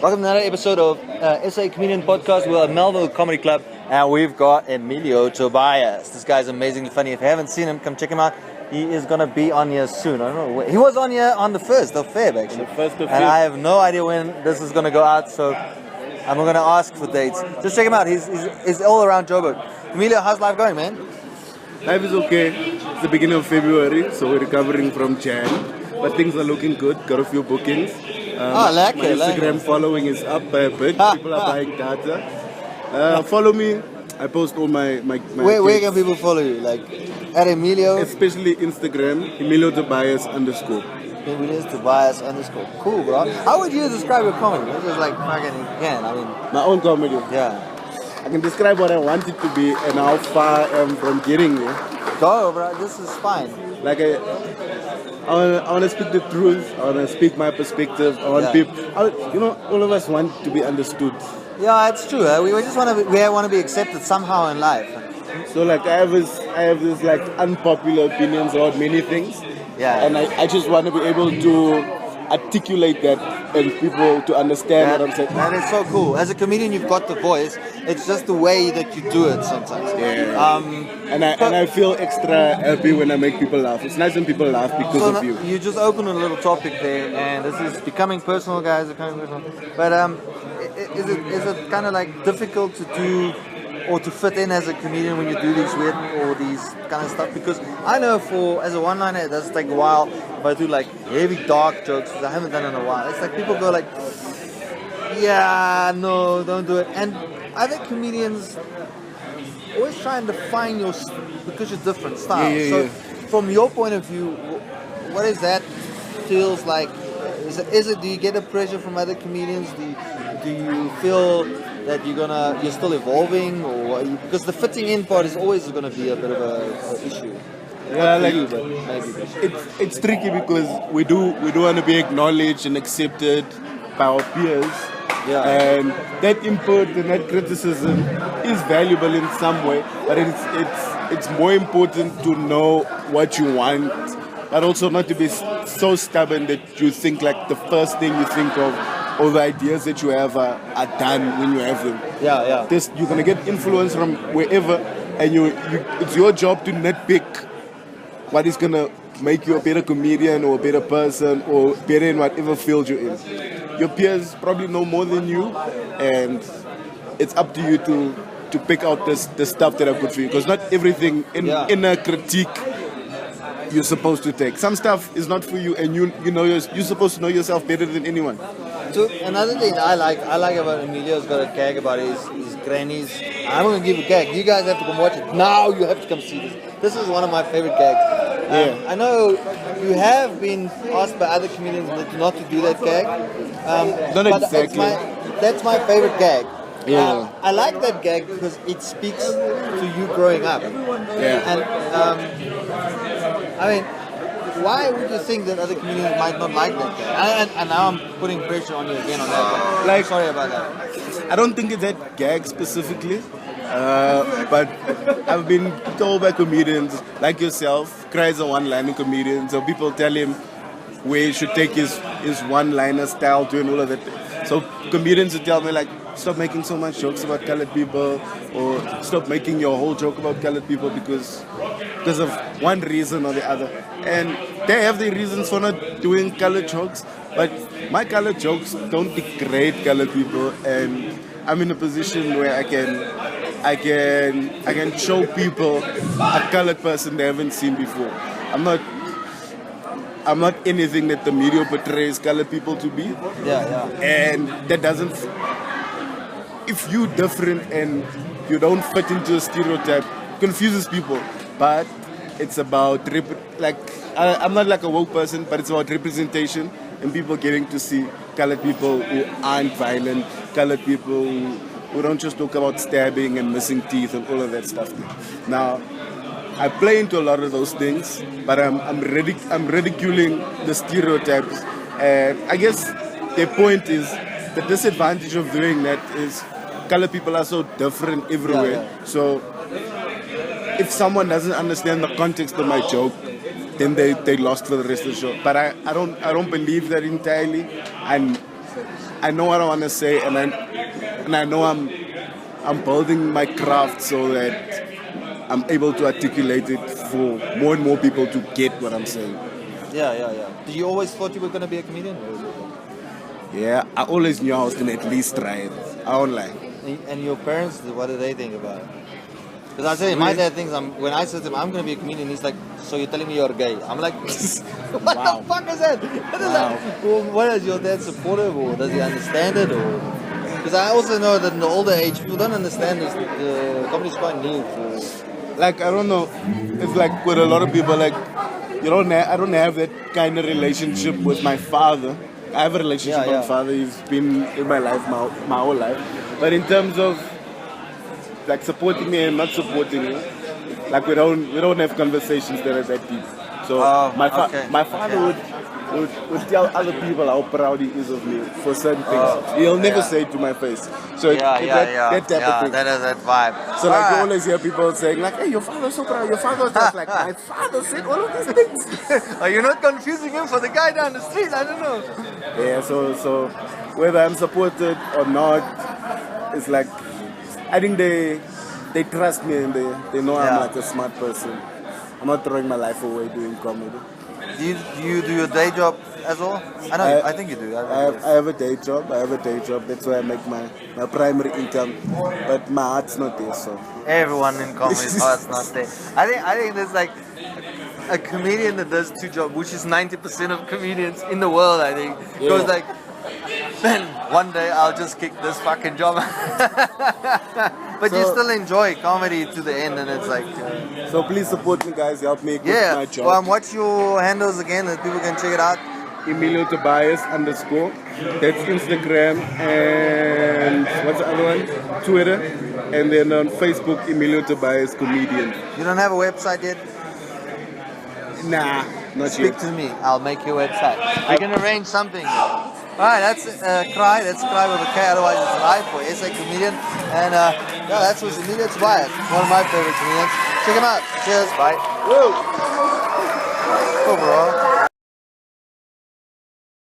Welcome to another episode of SAComedian podcast. We're at Melville Comedy Club, and we've got Emilio Tobias. This guy's amazingly funny. If you haven't seen him, come check him out. He is going to be on here soon. I don't know. He was on here on the 1st of Feb, actually. The 1st of Feb. And I have no idea when this is going to go out, so I'm going to ask for dates. Just check him out. He's all around Joburg. Emilio, how's life going, man? Life is okay. It's the beginning of February, so we're recovering from Jan. But things are looking good. Got a few bookings. My Instagram following is up by a bit. People are buying data. Follow me. I post all my Where can people follow you? Like at Emilio? Especially Instagram, Emilio Tobias _. Emilio Tobias _. Cool, bro. How would you describe your comedy? This is like fucking again. I mean, my own comedy. Yeah. I can describe what I want it to be and how far I am from getting there. Go, bro. This is fine. Like I want to speak the truth. I want to speak my perspective. I want people. All of us want to be understood. Yeah, it's true. We just want to be accepted somehow in life. So like I have this like unpopular opinions about many things. Yeah. And I just want to be able to articulate that and people to understand what I'm saying. That is so cool. As a comedian, you've got the voice. It's just the way that you do it sometimes. Yeah. And I feel extra happy when I make people laugh. It's nice when people laugh because of you. You just opened a little topic there, and this is becoming personal, guys. But is it kind of like difficult to do or to fit in as a comedian when you do these weird or these kind of stuff? Because I know as a one-liner, it does take a while. If I do like heavy dark jokes, which I haven't done in a while, it's like people go like, yeah, no, don't do it. And other comedians always try and define because you're different styles. From your point of view, what is that feels like? Do you get a pressure from other comedians? Do you feel that you're still evolving, or because the fitting in part is always going to be a bit of an issue? Yeah, it's tricky because we do want to be acknowledged and accepted by our peers. Yeah. And that input and that criticism is valuable in some way, but it's more important to know what you want, but also not to be so stubborn that you think like the first thing you think of or the ideas that you have are done when you have them. Yeah. You're gonna get influence from wherever, and it's your job to nitpick what is gonna make you a better comedian or a better person or better in whatever field you're in. Your peers probably know more than you, and it's up to you to pick out the stuff that are good for you. Because not everything in a critique you're supposed to take. Some stuff is not for you, and you're supposed to know yourself better than anyone. So another thing I like about Emilio's got a gag about his grannies. I'm going to give a gag. You guys have to come watch it. Now you have to come see this. This is one of my favorite gags. I know you have been asked by other comedians not to do that gag. Not exactly. That's my favorite gag. Yeah. I like that gag because it speaks to you growing up. Yeah. And I mean, why would you think that other comedians might not like that gag? And now I'm putting pressure on you again on that. Sorry about that. I don't think it's that gag specifically, but I've been told by comedians like yourself, Kraai is a one-liner comedian, so people tell him where he should take his one-liner style to and all of that. So comedians would tell me like, stop making so much jokes about colored people, or stop making your whole joke about colored people because of one reason or the other. And they have their reasons for not doing colored jokes, but my colored jokes don't degrade colored people, and I'm in a position where I can show people a colored person they haven't seen before. I'm not anything that the media portrays colored people to be. Yeah. And that doesn't. If you're different and you don't fit into a stereotype, confuses people. But it's about I'm not like a woke person, but it's about representation and people getting to see colored people who aren't violent, colored people who don't just talk about stabbing and missing teeth and all of that stuff. Now, I play into a lot of those things, but I'm ridiculing the stereotypes. And I guess the point is the disadvantage of doing that is colored people are so different everywhere. Yeah. So if someone doesn't understand the context of my joke, then they lost for the rest of the show. But I don't believe that entirely. And I know what I want to say, and I know I'm building my craft so that I'm able to articulate it for more and more people to get what I'm saying. Yeah. Did you always thought you were going to be a comedian? Or was it- Yeah, I always knew I was gonna at least try it. I won't lie. And your parents, what do they think about it? Because I say, my dad thinks when I said to him, I'm going to be a comedian, he's like, so you're telling me you're gay? I'm like, what Wow. the fuck is that? What is that? Well, what is your dad supportive, or does he understand it? Or because I also know that in the older age, people don't understand this. The comedy is quite new. Like, I don't know. It's like with a lot of people, like I don't have that kind of relationship with my father. I have a relationship with my father. He's been in my life my whole life. But in terms of like supporting me and not supporting me, like we don't have conversations that are that deep. So my father would tell other people how proud he is of me for certain things. He'll never say it to my face. So that type of thing. That is that vibe. So like you always hear people saying like, hey, your father's so proud. Your father's just like, my father said all of these things. Are you not confusing him for the guy down the street? I don't know. Yeah, so whether I'm supported or not, it's like I think they trust me and they know I'm like a smart person. I'm not throwing my life away doing comedy. Do you do your day job as well? I think you do. I have a day job. That's where I make my primary income. But my heart's not there, so. Everyone in comedy's heart's not there. I think there's like a comedian that does two jobs, which is 90% of comedians in the world, I think. Goes like, man, one day I'll just kick this fucking job. But you still enjoy comedy to the end, and it's like... so please support me, guys. Help me quit my job. Well, what's your handles again that people can check it out? Emilio Tobias _ That's Instagram, and what's the other one? Twitter. And then on Facebook, Emilio Tobias Comedian. You don't have a website yet? Nah, not Speak yet. to me. I'll make your website. I can arrange something. Alright, that's Kraai. That's Kraai with a K, otherwise it's live for SAComedian. And that's was Emilio Tobias, one of my favorite comedians. Check him out. Cheers. Bye. Whoa. Cool, bro.